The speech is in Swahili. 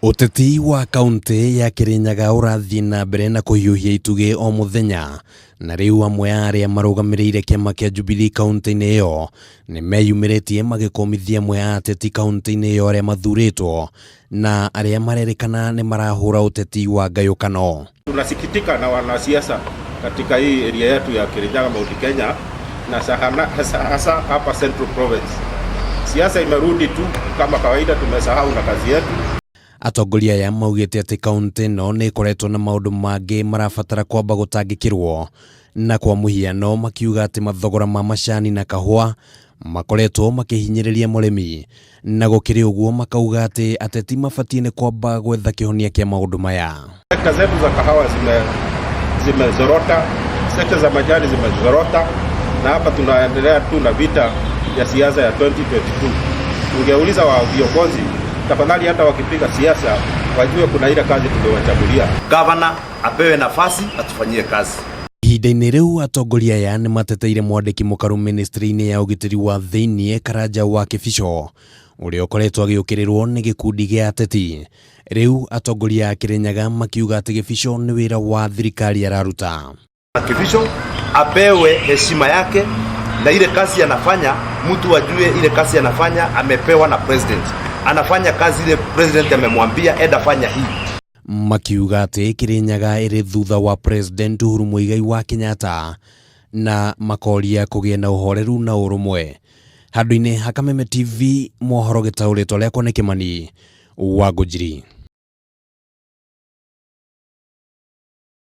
Uteti wa kaunti ya Kirinyaga urathii na mbere na kuhiuhia ituge o muthenya, na riu amwe aria marugamiriire kiama kia Jubilee kaunti-ini iyo ni meyumiritie magikomithia amwe ateti kaunti-ini iyo aria mathuriitwo na aria marerikana ni marahura uteti wa ngayukano. Tunasikitika na wanasiasa katika hii area yetu ya Kirinyaga Mount Kenya na hasa hapa Central Province. Siasa imerudi tu kama kawaida, tumesahau na kazi yetu. Atongoria ya maugite ati kaunti no ni ikoretwo na maundu mangi marabatara kwamba gutangikirwo, na kwa muhiano makiuga ati mathogora ma macani na kahua makoretwo makihinyiriria murimi, na gukiri uguo makauga ati ateti mabatie ni kwamba gwetha kihonia kia maundu maya. Sekta zetu za kahawa zimezorota, sekta za majani zimezorota, na hapa tunaendelea tu na vita ya siasa ya 2022. Ungeuliza wa viongozi, tafadhali hata wakipiga siasa wajue kuna ile kazi tumewachagulia. Gavana apewe nafasi atufanyie kazi. Ihinda-ini riu atongoria ya nimateteire mwandiki mukaru ministry-ini ya ugitiri wa thiinii Karanja Kibicho uria ukoretwo agiukirirwo ni gikundi gia ateti. Riu atongoria ya Kirinyaga makiuga ati Kibicho ni wira wa thirikari araruta. Kibicho apewe heshima yake na ile kazi anafanya, mtu ajue ile kazi anafanya amepewa na president. Anafanya kazi ile president amemwambia enda fanya hii. Makiuga ati Kirinyaga iri thutha wa president Uhuru Muigai wa Kenyatta na makoria kugia na uhoreru na urumwe. Handu-ini ha Kameme TV mohoro gitaurĩtwo rĩakwa nĩ Kimani wa Ngunjiri.